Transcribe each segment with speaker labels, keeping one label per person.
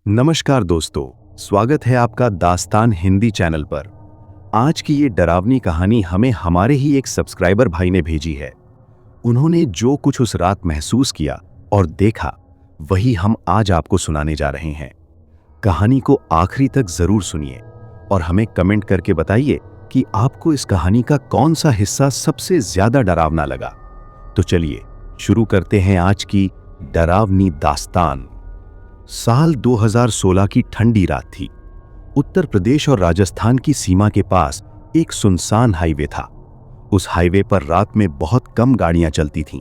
Speaker 1: नमस्कार दोस्तों, स्वागत है आपका दास्तान हिंदी चैनल पर। आज की ये डरावनी कहानी हमें हमारे ही एक सब्सक्राइबर भाई ने भेजी है। उन्होंने जो कुछ उस रात महसूस किया और देखा, वही हम आज आपको सुनाने जा रहे हैं। कहानी को आखिरी तक जरूर सुनिए और हमें कमेंट करके बताइए कि आपको इस कहानी का कौन सा हिस्सा सबसे ज्यादा डरावना लगा। तो चलिए शुरू करते हैं आज की डरावनी दास्तान। साल 2016 की ठंडी रात थी। उत्तर प्रदेश और राजस्थान की सीमा के पास एक सुनसान हाईवे था। उस हाईवे पर रात में बहुत कम गाड़ियां चलती थीं।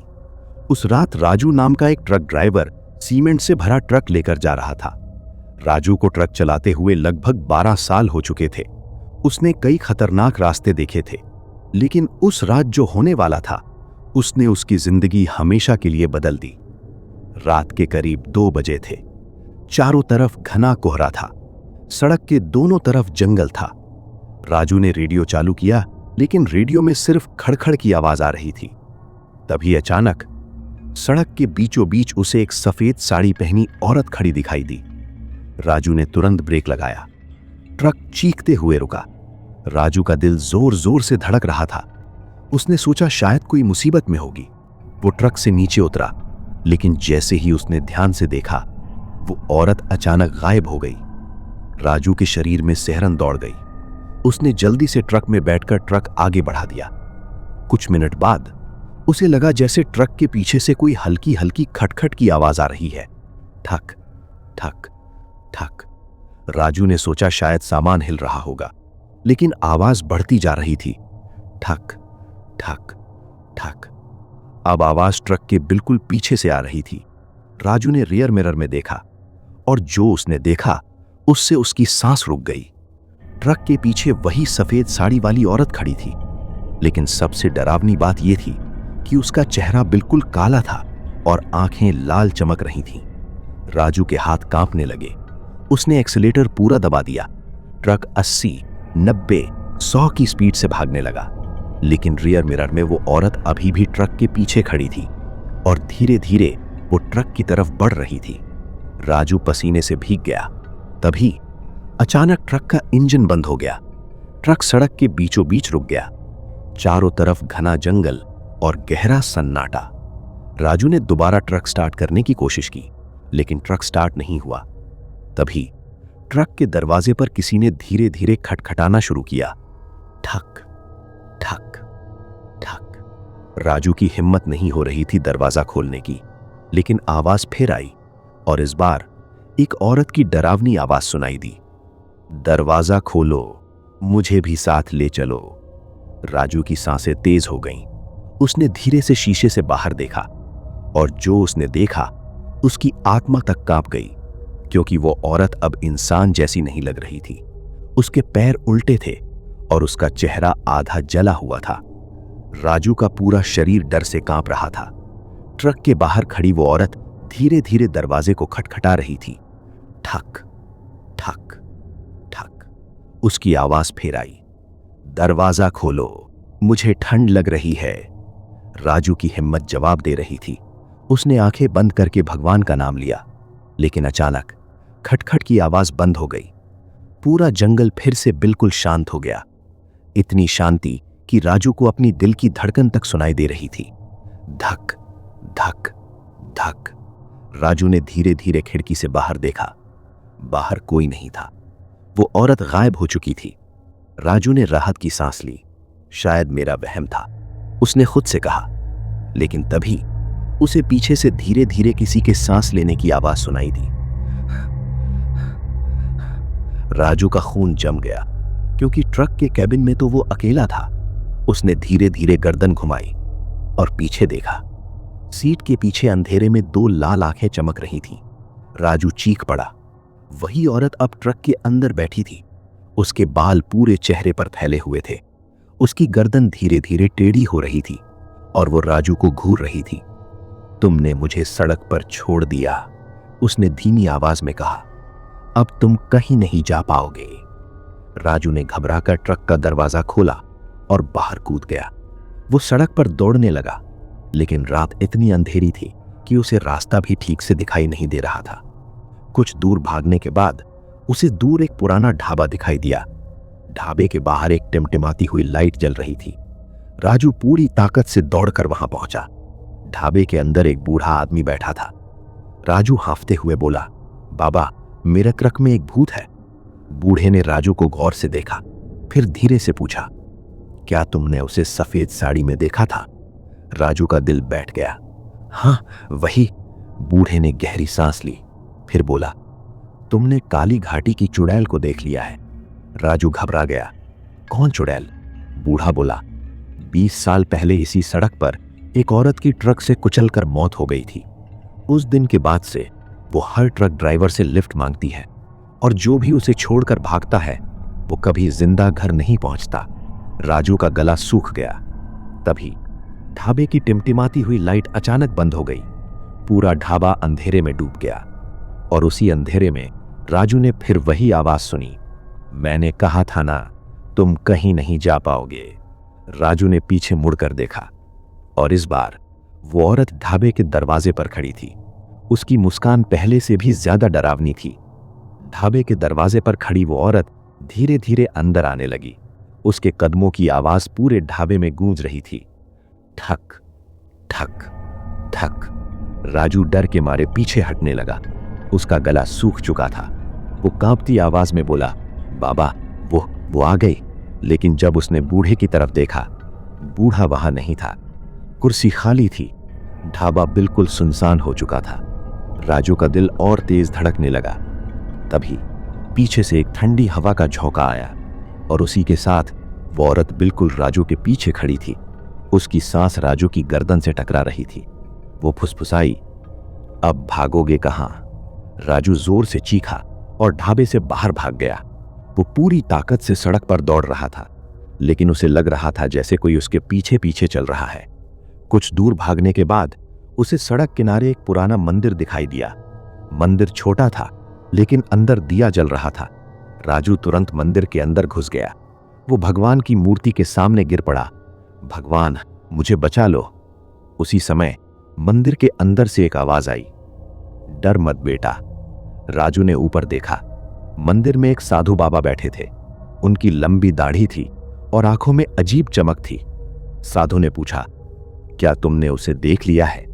Speaker 1: उस रात राजू नाम का एक ट्रक ड्राइवर सीमेंट से भरा ट्रक लेकर जा रहा था। राजू को ट्रक चलाते हुए लगभग 12 साल हो चुके थे। उसने कई खतरनाक रास्ते देखे थे, लेकिन उस रात जो होने वाला था, उसने उसकी जिंदगी हमेशा के लिए बदल दी। रात के करीब 2 बजे थे। चारों तरफ घना कोहरा था। सड़क के दोनों तरफ जंगल था। राजू ने रेडियो चालू किया, लेकिन रेडियो में सिर्फ खड़खड़ की आवाज आ रही थी। तभी अचानक सड़क के बीचों बीच उसे एक सफेद साड़ी पहनी औरत खड़ी दिखाई दी। राजू ने तुरंत ब्रेक लगाया। ट्रक चीखते हुए रुका। राजू का दिल जोर जोर से धड़क रहा था। उसने सोचा शायद कोई मुसीबत में होगी। वो ट्रक से नीचे उतरा, लेकिन जैसे ही उसने ध्यान से देखा, वो औरत अचानक गायब हो गई। राजू के शरीर में सिहरन दौड़ गई। उसने जल्दी से ट्रक में बैठकर ट्रक आगे बढ़ा दिया। कुछ मिनट बाद उसे लगा जैसे ट्रक के पीछे से कोई हल्की हल्की खटखट की आवाज आ रही है। ठक ठक ठक। राजू ने सोचा शायद सामान हिल रहा होगा, लेकिन आवाज बढ़ती जा रही थी। ठक ठक ठक। अब आवाज ट्रक के बिल्कुल पीछे से आ रही थी। राजू ने रियर मिरर में देखा, और जो उसने देखा उससे उसकी सांस रुक गई। ट्रक के पीछे वही सफेद साड़ी वाली औरत खड़ी थी, लेकिन सबसे डरावनी बात यह थी कि उसका चेहरा बिल्कुल काला था और आंखें लाल चमक रही थीं। राजू के हाथ कांपने लगे। उसने एक्सीलेटर पूरा दबा दिया। ट्रक 80, 90, 100 की स्पीड से भागने लगा, लेकिन रियर मिरर में वो औरत अभी भी ट्रक के पीछे खड़ी थी और धीरे धीरे वो ट्रक की तरफ बढ़ रही थी। राजू पसीने से भीग गया। तभी अचानक ट्रक का इंजन बंद हो गया। ट्रक सड़क के बीचों बीच रुक गया। चारों तरफ घना जंगल और गहरा सन्नाटा। राजू ने दोबारा ट्रक स्टार्ट करने की कोशिश की, लेकिन ट्रक स्टार्ट नहीं हुआ। तभी ट्रक के दरवाजे पर किसी ने धीरे धीरे खटखटाना शुरू किया। ठक ठक ठक। राजू की हिम्मत नहीं हो रही थी दरवाजा खोलने की, लेकिन आवाज फिर आई, और इस बार एक औरत की डरावनी आवाज सुनाई दी। दरवाजा खोलो, मुझे भी साथ ले चलो। राजू की सांसें तेज हो गईं। उसने धीरे से शीशे से बाहर देखा, और जो उसने देखा उसकी आत्मा तक कांप गई, क्योंकि वो औरत अब इंसान जैसी नहीं लग रही थी। उसके पैर उल्टे थे और उसका चेहरा आधा जला हुआ था। राजू का पूरा शरीर डर से कांप रहा था। ट्रक के बाहर खड़ी वो औरत धीरे धीरे दरवाजे को खटखटा रही थी। ठक ठक ठक। उसकी आवाज फिर आई। दरवाजा खोलो, मुझे ठंड लग रही है। राजू की हिम्मत जवाब दे रही थी। उसने आंखें बंद करके भगवान का नाम लिया, लेकिन अचानक खटखट की आवाज बंद हो गई। पूरा जंगल फिर से बिल्कुल शांत हो गया। इतनी शांति कि राजू को अपनी दिल की धड़कन तक सुनाई दे रही थी। धक धक धक। राजू ने धीरे धीरे खिड़की से बाहर देखा। बाहर कोई नहीं था। वो औरत गायब हो चुकी थी। राजू ने राहत की सांस ली। शायद मेरा वहम था, उसने खुद से कहा। लेकिन तभी उसे पीछे से धीरे धीरे किसी के सांस लेने की आवाज सुनाई दी। राजू का खून जम गया, क्योंकि ट्रक के कैबिन में तो वो अकेला था। उसने धीरे धीरे गर्दन घुमाई और पीछे देखा। सीट के पीछे अंधेरे में 2 लाल आंखें चमक रही थीं। राजू चीख पड़ा। वही औरत अब ट्रक के अंदर बैठी थी। उसके बाल पूरे चेहरे पर फैले हुए थे। उसकी गर्दन धीरे धीरे टेढ़ी हो रही थी और वो राजू को घूर रही थी। तुमने मुझे सड़क पर छोड़ दिया, उसने धीमी आवाज में कहा। अब तुम कहीं नहीं जा पाओगे। राजू ने घबराकर ट्रक का दरवाजा खोला और बाहर कूद गया। वो सड़क पर दौड़ने लगा, लेकिन रात इतनी अंधेरी थी कि उसे रास्ता भी ठीक से दिखाई नहीं दे रहा था। कुछ दूर भागने के बाद उसे दूर एक पुराना ढाबा दिखाई दिया। ढाबे के बाहर एक टिमटिमाती हुई लाइट जल रही थी। राजू पूरी ताकत से दौड़कर वहां पहुंचा। ढाबे के अंदर एक बूढ़ा आदमी बैठा था। राजू हांफते हुए बोला, बाबा, मेरे ट्रक में एक भूत है। बूढ़े ने राजू को गौर से देखा, फिर धीरे से पूछा, क्या तुमने उसे सफेद साड़ी में देखा था? राजू का दिल बैठ गया। हाँ, वही। बूढ़े ने गहरी सांस ली, फिर बोला, तुमने काली घाटी की चुड़ैल को देख लिया है? राजू घबरा गया। कौन चुड़ैल? बूढ़ा बोला, 20 साल पहले इसी सड़क पर एक औरत की ट्रक से कुचलकर मौत हो गई थी। उस दिन के बाद से वो हर ट्रक ड्राइवर से लिफ्ट मांगती है, और जो भी उसे छोड़कर भागता है वो कभी जिंदा घर नहीं पहुंचता। राजू का गला सूख गया। तभी ढाबे की टिमटिमाती हुई लाइट अचानक बंद हो गई। पूरा ढाबा अंधेरे में डूब गया, और उसी अंधेरे में राजू ने फिर वही आवाज सुनी, मैंने कहा था ना, तुम कहीं नहीं जा पाओगे। राजू ने पीछे मुड़कर देखा, और इस बार वो औरत ढाबे के दरवाजे पर खड़ी थी। उसकी मुस्कान पहले से भी ज्यादा डरावनी थी। ढाबे के दरवाजे पर खड़ी वो औरत धीरे धीरे अंदर आने लगी। उसके कदमों की आवाज पूरे ढाबे में गूंज रही थी। ठक ठक ठक। राजू डर के मारे पीछे हटने लगा। उसका गला सूख चुका था। वो कांपती आवाज में बोला, बाबा, वो आ गई। लेकिन जब उसने बूढ़े की तरफ देखा, बूढ़ा वहां नहीं था। कुर्सी खाली थी। ढाबा बिल्कुल सुनसान हो चुका था। राजू का दिल और तेज धड़कने लगा। तभी पीछे से एक ठंडी हवा का झोंका आया, और उसी के साथ वो औरत बिल्कुल राजू के पीछे खड़ी थी। उसकी सांस राजू की गर्दन से टकरा रही थी। वो फुसफुसाई, अब भागोगे कहां? राजू जोर से चीखा और ढाबे से बाहर भाग गया। वो पूरी ताकत से सड़क पर दौड़ रहा था, लेकिन उसे लग रहा था जैसे कोई उसके पीछे पीछे चल रहा है। कुछ दूर भागने के बाद उसे सड़क किनारे एक पुराना मंदिर दिखाई दिया। मंदिर छोटा था, लेकिन अंदर दिया जल रहा था। राजू तुरंत मंदिर के अंदर घुस गया। वो भगवान की मूर्ति के सामने गिर पड़ा। भगवान, मुझे बचा लो। उसी समय मंदिर के अंदर से एक आवाज आई, डर मत बेटा। राजू ने ऊपर देखा। मंदिर में एक साधु बाबा बैठे थे। उनकी लंबी दाढ़ी थी और आंखों में अजीब चमक थी। साधु ने पूछा, क्या तुमने उसे देख लिया है?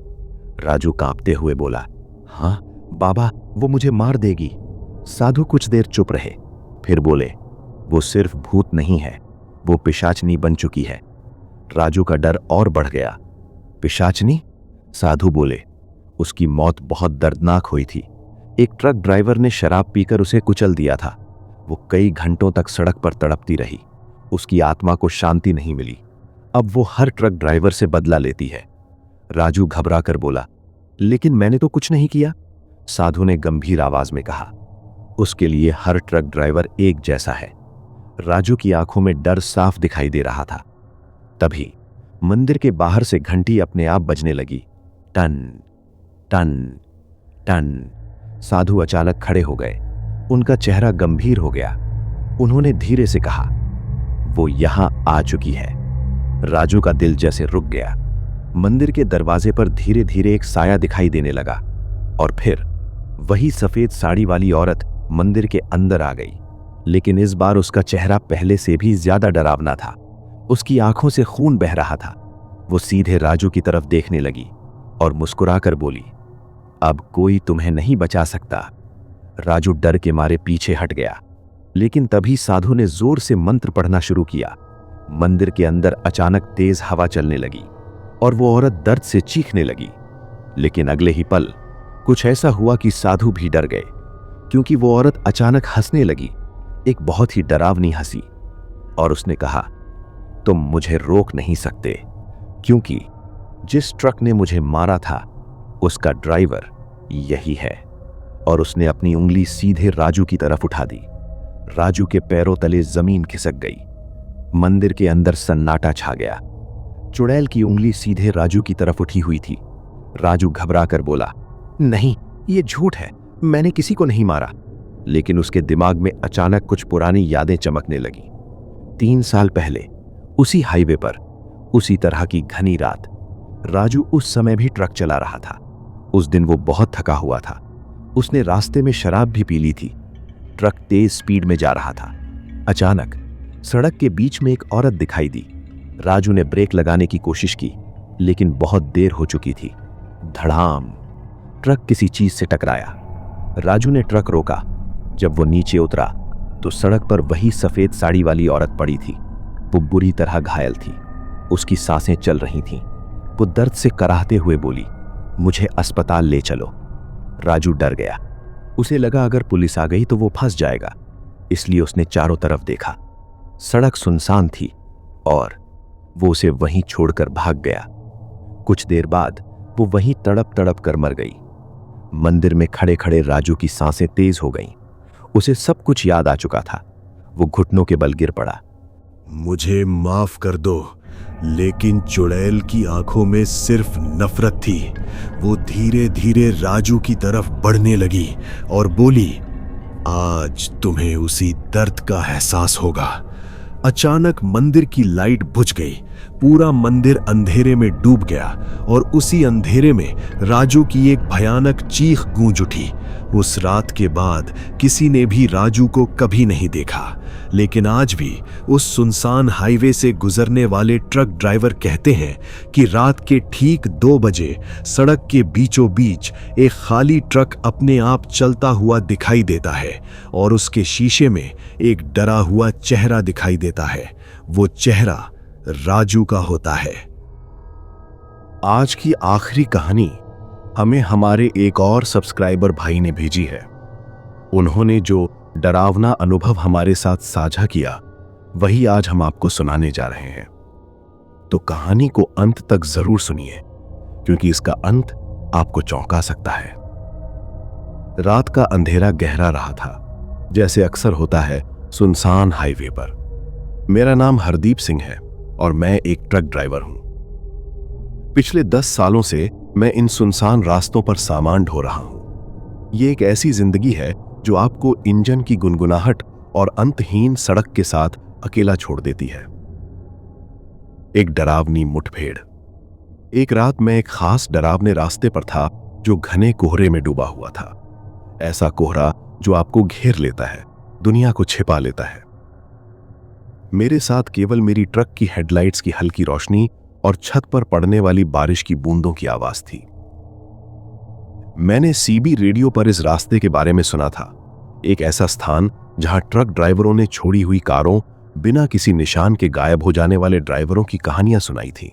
Speaker 1: राजू कांपते हुए बोला, हाँ बाबा, वो मुझे मार देगी। साधु कुछ देर चुप रहे, फिर बोले, वो सिर्फ भूत नहीं है, वो पिशाचनी बन चुकी है। राजू का डर और बढ़ गया। पिशाचनी? साधु बोले, उसकी मौत बहुत दर्दनाक हुई थी। एक ट्रक ड्राइवर ने शराब पीकर उसे कुचल दिया था। वो कई घंटों तक सड़क पर तड़पती रही। उसकी आत्मा को शांति नहीं मिली। अब वो हर ट्रक ड्राइवर से बदला लेती है। राजू घबरा कर बोला, लेकिन मैंने तो कुछ नहीं किया। साधु ने गंभीर आवाज में कहा, उसके लिए हर ट्रक ड्राइवर एक जैसा है। राजू की आंखों में डर साफ दिखाई दे रहा था। तभी मंदिर के बाहर से घंटी अपने आप बजने लगी, टन टन टन। साधु अचानक खड़े हो गए। उनका चेहरा गंभीर हो गया। उन्होंने धीरे से कहा, वो यहां आ चुकी है। राजू का दिल जैसे रुक गया। मंदिर के दरवाजे पर धीरे धीरे एक साया दिखाई देने लगा, और फिर वही सफेद साड़ी वाली औरत मंदिर के अंदर आ गई। लेकिन इस बार उसका चेहरा पहले से भी ज्यादा डरावना था। उसकी आंखों से खून बह रहा था। वो सीधे राजू की तरफ देखने लगी और मुस्कुराकर बोली, अब कोई तुम्हें नहीं बचा सकता। राजू डर के मारे पीछे हट गया। लेकिन तभी साधु ने जोर से मंत्र पढ़ना शुरू किया। मंदिर के अंदर अचानक तेज हवा चलने लगी और वो औरत दर्द से चीखने लगी। लेकिन अगले ही पल कुछ ऐसा हुआ कि साधु भी डर गए, क्योंकि वो औरत अचानक हंसने लगी, एक बहुत ही डरावनी हंसी। और उसने कहा, तुम मुझे रोक नहीं सकते, क्योंकि जिस ट्रक ने मुझे मारा था उसका ड्राइवर यही है। और उसने अपनी उंगली सीधे राजू की तरफ उठा दी। राजू के पैरों तले जमीन खिसक गई। मंदिर के अंदर सन्नाटा छा गया। चुड़ैल की उंगली सीधे राजू की तरफ उठी हुई थी। राजू घबरा कर बोला, नहीं, ये झूठ है, मैंने किसी को नहीं मारा। लेकिन उसके दिमाग में अचानक कुछ पुरानी यादें चमकने लगी। 3 साल पहले उसी हाईवे पर, उसी तरह की घनी रात, राजू उस समय भी ट्रक चला रहा था। उस दिन वो बहुत थका हुआ था। उसने रास्ते में शराब भी पी ली थी। ट्रक तेज स्पीड में जा रहा था। अचानक सड़क के बीच में एक औरत दिखाई दी। राजू ने ब्रेक लगाने की कोशिश की, लेकिन बहुत देर हो चुकी थी। धड़ाम! ट्रक किसी चीज से टकराया। राजू ने ट्रक रोका। जब वो नीचे उतरा तो सड़क पर वही सफेद साड़ी वाली औरत पड़ी थी। वो बुरी तरह घायल थी। उसकी सांसें चल रही थीं। वो दर्द से कराहते हुए बोली, मुझे अस्पताल ले चलो। राजू डर गया। उसे लगा अगर पुलिस आ गई तो वो फंस जाएगा, इसलिए उसने चारों तरफ देखा। सड़क सुनसान थी और वो उसे वहीं छोड़कर भाग गया। कुछ देर बाद वो वहीं तड़प तड़प कर मर गई। मंदिर में खड़े खड़े राजू की सांसें तेज हो गईं। उसे सब कुछ याद आ चुका था। वो घुटनों के बल गिर पड़ा।
Speaker 2: मुझे माफ कर दो, लेकिन चुड़ैल की आंखों में सिर्फ नफरत थी। वो धीरे धीरे राजू की तरफ बढ़ने लगी और बोली, आज तुम्हें उसी दर्द का एहसास होगा। अचानक मंदिर की लाइट बुझ गई। पूरा मंदिर अंधेरे में डूब गया और उसी अंधेरे में राजू की एक भयानक चीख गूंज उठी। उस रात के बाद किसी ने भी राजू को कभी नहीं देखा, लेकिन आज भी उस सुनसान हाईवे से गुजरने वाले ट्रक ड्राइवर कहते हैं कि रात के ठीक 2 बजे सड़क के बीचों बीच एक खाली ट्रक अपने आप चलता हुआ दिखाई देता है और उसके शीशे में एक डरा हुआ चेहरा दिखाई देता है। वो चेहरा राजू का होता है।
Speaker 1: आज की आखिरी कहानी हमें हमारे एक और सब्सक्राइबर भाई ने भेजी है। उन्होंने जो डरावना अनुभव हमारे साथ साझा किया, वही आज हम आपको सुनाने जा रहे हैं। तो कहानी को अंत तक जरूर सुनिए, क्योंकि इसका अंत आपको चौंका सकता है। रात का अंधेरा गहरा रहा था, जैसे अक्सर होता है सुनसान हाईवे पर। मेरा नाम हरदीप सिंह है और मैं एक ट्रक ड्राइवर हूं। पिछले 10 सालों से मैं इन सुनसान रास्तों पर सामान ढो रहा हूं। ये एक ऐसी जिंदगी है जो आपको इंजन की गुनगुनाहट और अंतहीन सड़क के साथ अकेला छोड़ देती है। एक डरावनी मुठभेड़। एक रात मैं एक खास डरावने रास्ते पर था जो घने कोहरे में डूबा हुआ था। ऐसा कोहरा जो आपको घेर लेता है, दुनिया को छिपा लेता है। मेरे साथ केवल मेरी ट्रक की हेडलाइट्स की हल्की रोशनी और छत पर पड़ने वाली बारिश की बूंदों की आवाज थी। मैंने सीबी रेडियो पर इस रास्ते के बारे में सुना था, एक ऐसा स्थान जहां ट्रक ड्राइवरों ने छोड़ी हुई कारों, बिना किसी निशान के गायब हो जाने वाले ड्राइवरों की कहानियां सुनाई थी।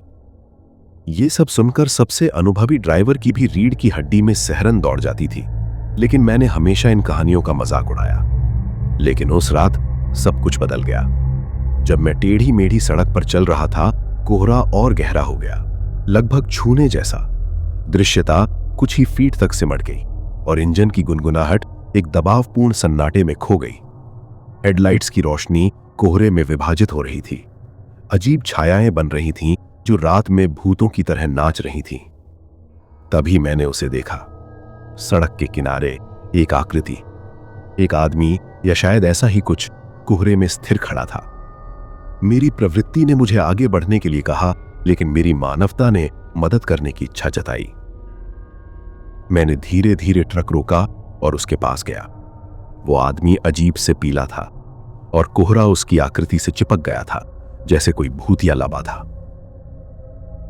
Speaker 1: ये सब सुनकर सबसे अनुभवी ड्राइवर की भी रीढ़ की हड्डी में सिहरन दौड़ जाती थी, लेकिन मैंने हमेशा इन कहानियों का मजाक उड़ाया। लेकिन उस रात सब कुछ बदल गया। जब मैं टेढ़ी मेढ़ी सड़क पर चल रहा था, कोहरा और गहरा हो गया, लगभग छूने जैसा। दृश्यता कुछ ही फीट तक सिमट गई और इंजन की गुनगुनाहट एक दबावपूर्ण सन्नाटे में खो गई। हेडलाइट्स की रोशनी कोहरे में विभाजित हो रही थी। अजीब छायाएं बन रही थीं जो रात में भूतों की तरह नाच रही थीं। तभी मैंने उसे देखा। सड़क के किनारे एक आकृति, एक आदमी या शायद ऐसा ही कुछ, कोहरे में स्थिर खड़ा था। मेरी प्रवृत्ति ने मुझे आगे बढ़ने के लिए कहा, लेकिन मेरी मानवता ने मदद करने की इच्छा जताई। मैंने धीरे धीरे ट्रक रोका और उसके पास गया। वो आदमी अजीब से पीला था और कोहरा उसकी आकृति से चिपक गया था, जैसे कोई भूतिया लबा था।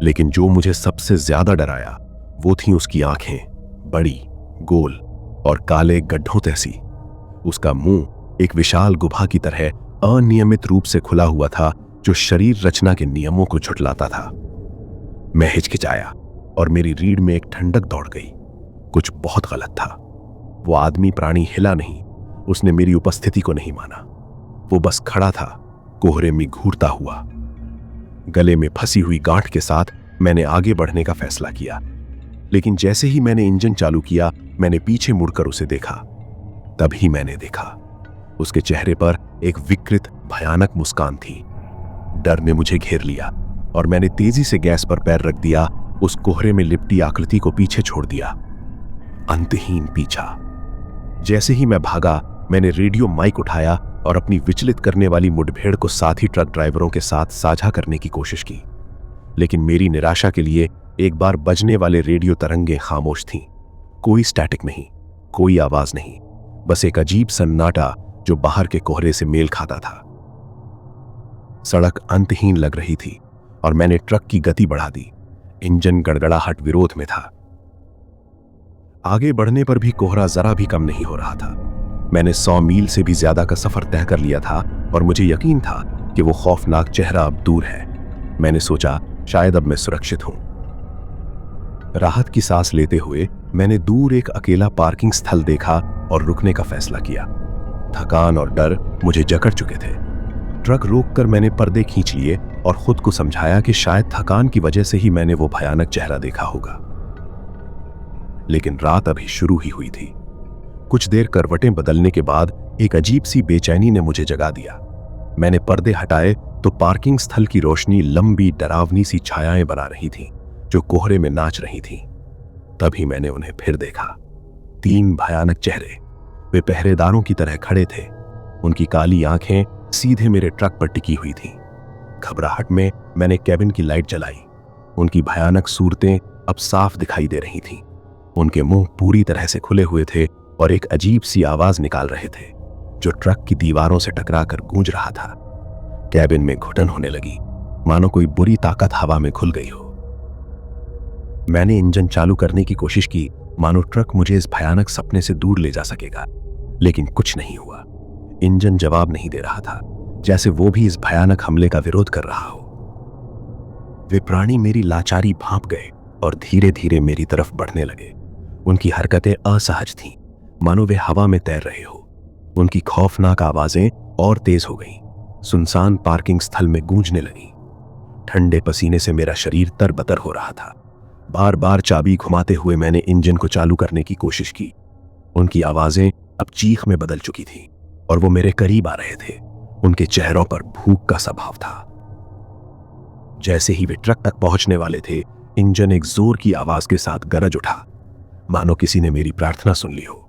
Speaker 1: लेकिन जो मुझे सबसे ज्यादा डराया वो थी उसकी आंखें, बड़ी, गोल और काले गड्ढों तैसी। उसका मुंह एक विशाल गुफा की तरह अनियमित रूप से खुला हुआ था, जो शरीर रचना के नियमों को झुठलाता था। मैं हिचकिचाया और मेरी रीढ़ में एक ठंडक दौड़ गई। कुछ बहुत गलत था। वो आदमी प्राणी हिला नहीं, उसने मेरी उपस्थिति को नहीं माना। वो बस खड़ा था, कोहरे में घूरता हुआ। गले में फंसी हुई गांठ के साथ मैंने आगे बढ़ने का फैसला किया, लेकिन जैसे ही मैंने इंजन चालू किया, मैंने पीछे मुड़कर उसे देखा। तभी मैंने देखा उसके चेहरे पर एक विकृत भयानक मुस्कान थी। डर ने मुझे घेर लिया और मैंने तेजी से गैस पर पैर रख दिया। उस कोहरे में लिपटी आकृति को पीछे छोड़ दिया। अंतहीन पीछा। जैसे ही मैं भागा, मैंने रेडियो माइक उठाया और अपनी विचलित करने वाली मुठभेड़ को साथी ट्रक ड्राइवरों के साथ साझा करने की कोशिश की। लेकिन मेरी निराशा के लिए एक बार बजने वाले रेडियो तरंगे खामोश थीं। कोई स्टैटिक नहीं, कोई आवाज नहीं, बस एक अजीब सन्नाटा जो बाहर के कोहरे से मेल खाता था। सड़क अंतहीन लग रही थी और मैंने ट्रक की गति बढ़ा दी। इंजन गड़गड़ाहट विरोध में था। आगे बढ़ने पर भी कोहरा जरा भी कम नहीं हो रहा था। मैंने 100 मील से भी ज्यादा का सफर तय कर लिया था और मुझे यकीन था कि वो खौफनाक चेहरा अब दूर है। मैंने सोचा शायद अब मैं सुरक्षित हूं। राहत की सांस लेते हुए मैंने दूर एक अकेला पार्किंग स्थल देखा और रुकने का फैसला किया। थकान और डर मुझे जकड़ चुके थे। ट्रक रोककर मैंने पर्दे खींच लिए और खुद को समझाया कि शायद थकान की वजह से ही मैंने वो भयानक चेहरा देखा होगा। लेकिन रात अभी शुरू ही हुई थी। कुछ देर करवटें बदलने के बाद एक अजीब सी बेचैनी ने मुझे जगा दिया। मैंने पर्दे हटाए तो पार्किंग स्थल की रोशनी लंबी डरावनी सी छायाएं बना रही थी जो कोहरे में नाच रही थी। तभी मैंने उन्हें फिर देखा। 3 भयानक चेहरे। वे पहरेदारों की तरह खड़े थे। उनकी काली आंखें सीधे मेरे ट्रक पर टिकी हुई थीं। घबराहट में मैंने कैबिन की लाइट जलाई। उनकी भयानक सूरतें अब साफ दिखाई दे रही थीं। उनके मुंह पूरी तरह से खुले हुए थे और एक अजीब सी आवाज निकाल रहे थे जो ट्रक की दीवारों से टकराकर गूंज रहा था। कैबिन में घुटन होने लगी, मानो कोई बुरी ताकत हवा में घुल गई हो। मैंने इंजन चालू करने की कोशिश की, मानो ट्रक मुझे इस भयानक सपने से दूर ले जा सकेगा, लेकिन कुछ नहीं हुआ। इंजन जवाब नहीं दे रहा था, जैसे वो भी इस भयानक हमले का विरोध कर रहा हो। वे प्राणी मेरी लाचारी भांप गए और धीरे धीरे मेरी तरफ बढ़ने लगे। उनकी हरकतें असहज थीं, मानो वे हवा में तैर रहे हो। उनकी खौफनाक आवाजें और तेज हो गईं, सुनसान पार्किंग स्थल में गूंजने लगीं। ठंडे पसीने से मेरा शरीर तरबतर हो रहा था। बार बार चाबी घुमाते हुए मैंने इंजन को चालू करने की कोशिश की। उनकी आवाजें अब चीख में बदल चुकी थी और वो मेरे करीब आ रहे थे। उनके चेहरों पर भूख का स्वभाव था। जैसे ही वे ट्रक तक पहुंचने वाले थे, इंजन एक जोर की आवाज के साथ गरज उठा, मानो किसी ने मेरी प्रार्थना सुन ली हो।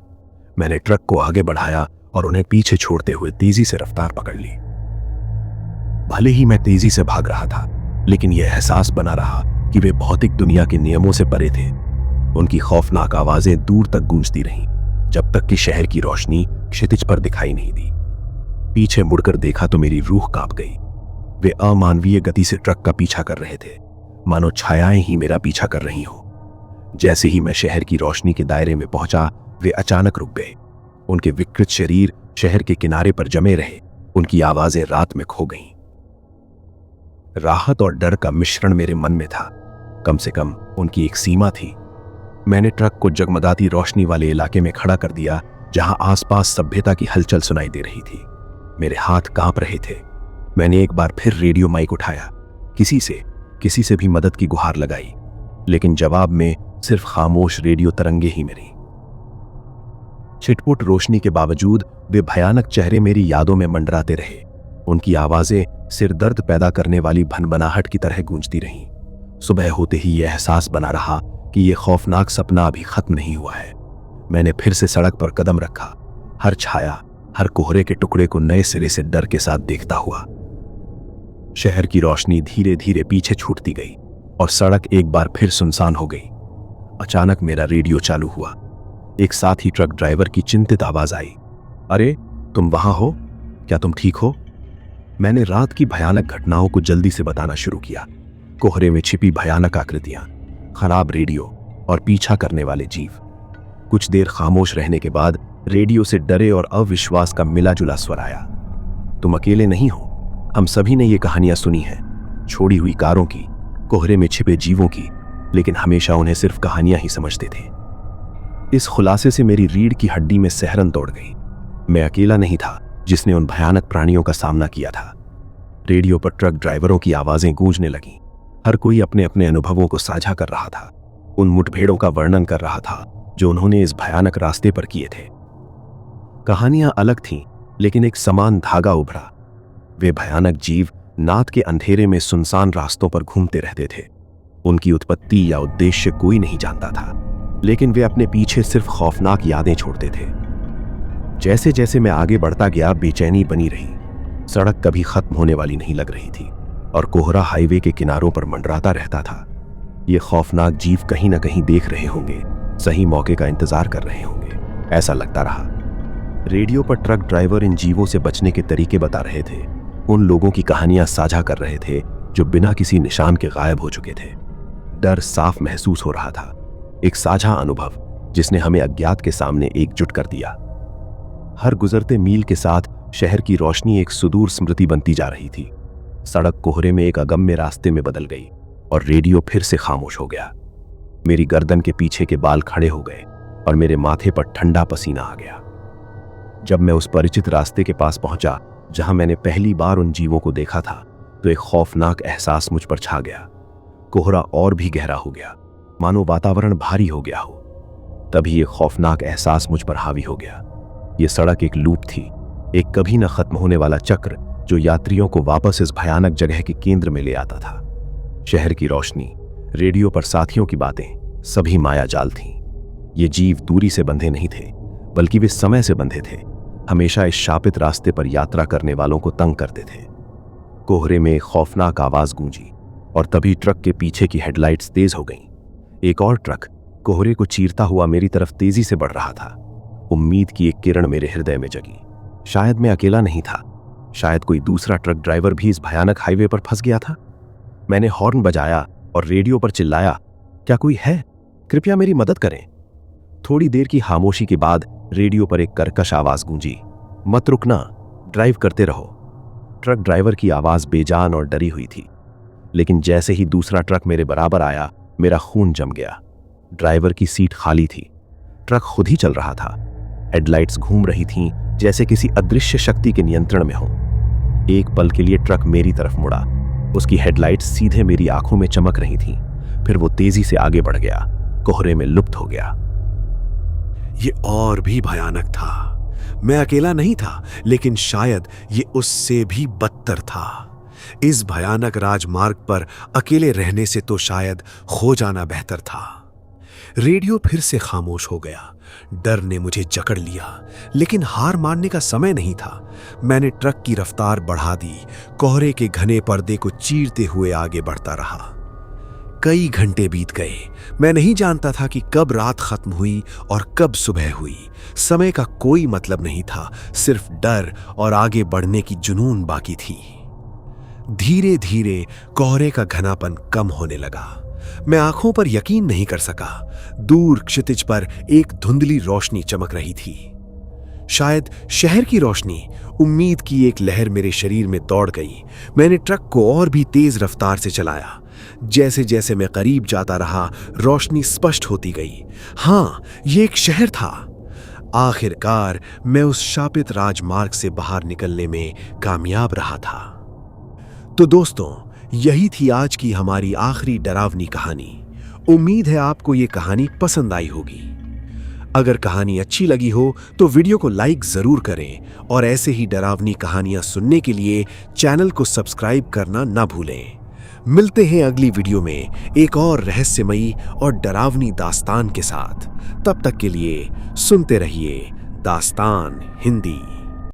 Speaker 1: मैंने ट्रक को आगे बढ़ाया और उन्हें पीछे छोड़ते हुए तेजी से रफ्तार पकड़ ली। भले ही मैं तेजी से भाग रहा था, लेकिन यह एहसास बना रहा कि वे भौतिक दुनिया के नियमों से परे थे। उनकी खौफनाक आवाजें दूर तक गूंजती रहीं, जब तक कि शहर की रोशनी क्षितिज पर दिखाई नहीं दी। पीछे मुड़कर देखा तो मेरी रूह कांप गई। वे अमानवीय गति से ट्रक का पीछा कर रहे थे, मानो छायाएं ही मेरा पीछा कर रही हों। जैसे ही मैं शहर की रोशनी के दायरे में पहुंचा, वे अचानक रुक गए। उनके विकृत शरीर शहर के किनारे पर जमे रहे। उनकी आवाजें रात में खो गईं। राहत और डर का मिश्रण मेरे मन में था। कम से कम उनकी एक सीमा थी। मैंने ट्रक को जगमगाती रोशनी वाले इलाके में खड़ा कर दिया, जहां आसपास सभ्यता की हलचल सुनाई दे रही थी। मेरे हाथ कांप रहे थे। मैंने एक बार फिर रेडियो माइक उठाया, किसी से भी मदद की गुहार लगाई, लेकिन जवाब में सिर्फ खामोश रेडियो तरंगे ही मिली। छिटपुट रोशनी के बावजूद वे भयानक चेहरे मेरी यादों में मंडराते रहे। उनकी आवाजें सिरदर्द पैदा करने वाली भनभनाहट की तरह गूंजती रहीं। सुबह होते ही यह एहसास बना रहा कि यह खौफनाक सपना अभी खत्म नहीं हुआ है। मैंने फिर से सड़क पर कदम रखा, हर छाया, हर कोहरे के टुकड़े को नए सिरे से डर के साथ देखता हुआ। शहर की रोशनी धीरे धीरे पीछे छूटती गई और सड़क एक बार फिर सुनसान हो गई। अचानक मेरा रेडियो चालू हुआ। एक साथी ट्रक ड्राइवर की चिंतित आवाज आई, अरे तुम वहां हो? क्या तुम ठीक हो? मैंने रात की भयानक घटनाओं को जल्दी से बताना शुरू किया। कोहरे में छिपी भयानक आकृतियां, खराब रेडियो और पीछा करने वाले जीव। कुछ देर खामोश रहने के बाद रेडियो से डरे और अविश्वास का मिला जुला स्वर आया, तुम अकेले नहीं हो, हम सभी ने ये कहानियां सुनी हैं, छोड़ी हुई कारों की, कोहरे में छिपे जीवों की, लेकिन हमेशा उन्हें सिर्फ कहानियां ही समझते थे। इस खुलासे से मेरी रीढ़ की हड्डी में सिहरन दौड़ गई। मैं अकेला नहीं था जिसने उन भयानक प्राणियों का सामना किया था। रेडियो पर ट्रक ड्राइवरों की आवाजें गूंजने लगीं। हर कोई अपने अपने अनुभवों को साझा कर रहा था, उन मुठभेड़ों का वर्णन कर रहा था जो उन्होंने इस भयानक रास्ते पर किए थे। कहानियां अलग थीं, लेकिन एक समान धागा उभरा। वे भयानक जीव नात के अंधेरे में सुनसान रास्तों पर घूमते रहते थे। उनकी उत्पत्ति या उद्देश्य कोई नहीं जानता था, लेकिन वे अपने पीछे सिर्फ खौफनाक यादें छोड़ते थे। जैसे जैसे मैं आगे बढ़ता गया, बेचैनी बनी रही। सड़क कभी खत्म होने वाली नहीं लग रही थी और कोहरा हाईवे के किनारों पर मंडराता रहता था। ये खौफनाक जीव कहीं ना कहीं देख रहे होंगे, सही मौके का इंतजार कर रहे होंगे। ऐसा लगता रहा। रेडियो पर ट्रक ड्राइवर इन जीवों से बचने के तरीके बता रहे थे, उन लोगों की कहानियां साझा कर रहे थे जो बिना किसी निशान के गायब हो चुके थे। डर साफ महसूस हो रहा था, एक साझा अनुभव जिसने हमें अज्ञात के सामने एकजुट कर दिया। हर गुजरते मील के साथ शहर की रोशनी एक सुदूर स्मृति बनती जा रही थी। सड़क कोहरे में एक अगम्य रास्ते में बदल गई और रेडियो फिर से खामोश हो गया। मेरी गर्दन के पीछे के बाल खड़े हो गए और मेरे माथे पर ठंडा पसीना आ गया। जब मैं उस परिचित रास्ते के पास पहुंचा जहां मैंने पहली बार उन जीवों को देखा था, तो एक खौफनाक एहसास मुझ पर छा गया। कोहरा और भी गहरा हो गया, मानो वातावरण भारी हो गया हो। तभी एक खौफनाक एहसास मुझ पर हावी हो गया। ये सड़क एक लूप थी, एक कभी न खत्म होने वाला चक्र जो यात्रियों को वापस इस भयानक जगह के केंद्र में ले आता था। शहर की रोशनी, रेडियो पर साथियों की बातें, सभी माया जाल थीं। ये जीव दूरी से बंधे नहीं थे, बल्कि वे समय से बंधे थे। हमेशा इस शापित रास्ते पर यात्रा करने वालों को तंग करते थे। कोहरे में एक खौफनाक आवाज गूंजी और तभी ट्रक के पीछे की हेडलाइट्स तेज हो गईं। एक और ट्रक कोहरे को चीरता हुआ मेरी तरफ तेजी से बढ़ रहा था। उम्मीद की एक किरण मेरे हृदय में जगी। शायद मैं अकेला नहीं था, शायद कोई दूसरा ट्रक ड्राइवर भी इस भयानक हाईवे पर फंस गया था। मैंने हॉर्न बजाया और रेडियो पर चिल्लाया, क्या कोई है? कृपया मेरी मदद करें। थोड़ी देर की खामोशी के बाद रेडियो पर एक कर्कश आवाज गूंजी, मत रुकना, ड्राइव करते रहो। ट्रक ड्राइवर की आवाज बेजान और डरी हुई थी, लेकिन जैसे ही दूसरा ट्रक मेरे बराबर आया, मेरा खून जम गया। ड्राइवर की सीट खाली थी, ट्रक खुद ही चल रहा था। हेडलाइट्स घूम रही थीं जैसे किसी अदृश्य शक्ति के नियंत्रण में हो। एक पल के लिए ट्रक मेरी तरफ मुड़ा, उसकी हेडलाइट्स सीधे मेरी आंखों में चमक रही थीं। फिर वो तेजी से आगे बढ़ गया, कोहरे में लुप्त हो गया।
Speaker 2: ये और भी भयानक था। मैं अकेला नहीं था, लेकिन शायद ये उससे भी बदतर था। इस भयानक राजमार्ग पर अकेले रहने से तो शायद खो जाना बेहतर था। रेडियो फिर से खामोश हो गया। डर ने मुझे जकड़ लिया, लेकिन हार मानने का समय नहीं था। मैंने ट्रक की रफ्तार बढ़ा दी, कोहरे के घने पर्दे को चीरते हुए आगे बढ़ता रहा। कई घंटे बीत गए। मैं नहीं जानता था कि कब रात खत्म हुई और कब सुबह हुई। समय का कोई मतलब नहीं था, सिर्फ डर और आगे बढ़ने की जुनून बाकी थी। धीरे धीरे कोहरे का घनापन कम होने लगा। मैं आंखों पर यकीन नहीं कर सका। दूर क्षितिज पर एक धुंधली रोशनी चमक रही थी, शायद शहर की रोशनी। उम्मीद की एक लहर मेरे शरीर में दौड़ गई। मैंने ट्रक को और भी तेज रफ्तार से चलाया। जैसे जैसे मैं करीब जाता रहा, रोशनी स्पष्ट होती गई। हां, ये एक शहर था। आखिरकार मैं उस शापित राजमार्ग से बाहर निकलने में कामयाब रहा था। तो दोस्तों, यही थी आज की हमारी आखिरी डरावनी कहानी। उम्मीद है आपको ये कहानी पसंद आई होगी। अगर कहानी अच्छी लगी हो तो वीडियो को लाइक जरूर करें और ऐसे ही डरावनी कहानियां सुनने के लिए चैनल को सब्सक्राइब करना ना भूलें। मिलते हैं अगली वीडियो में एक और रहस्यमयी और डरावनी दास्तान के साथ। तब तक के लिए सुनते रहिए दास्तान हिंदी।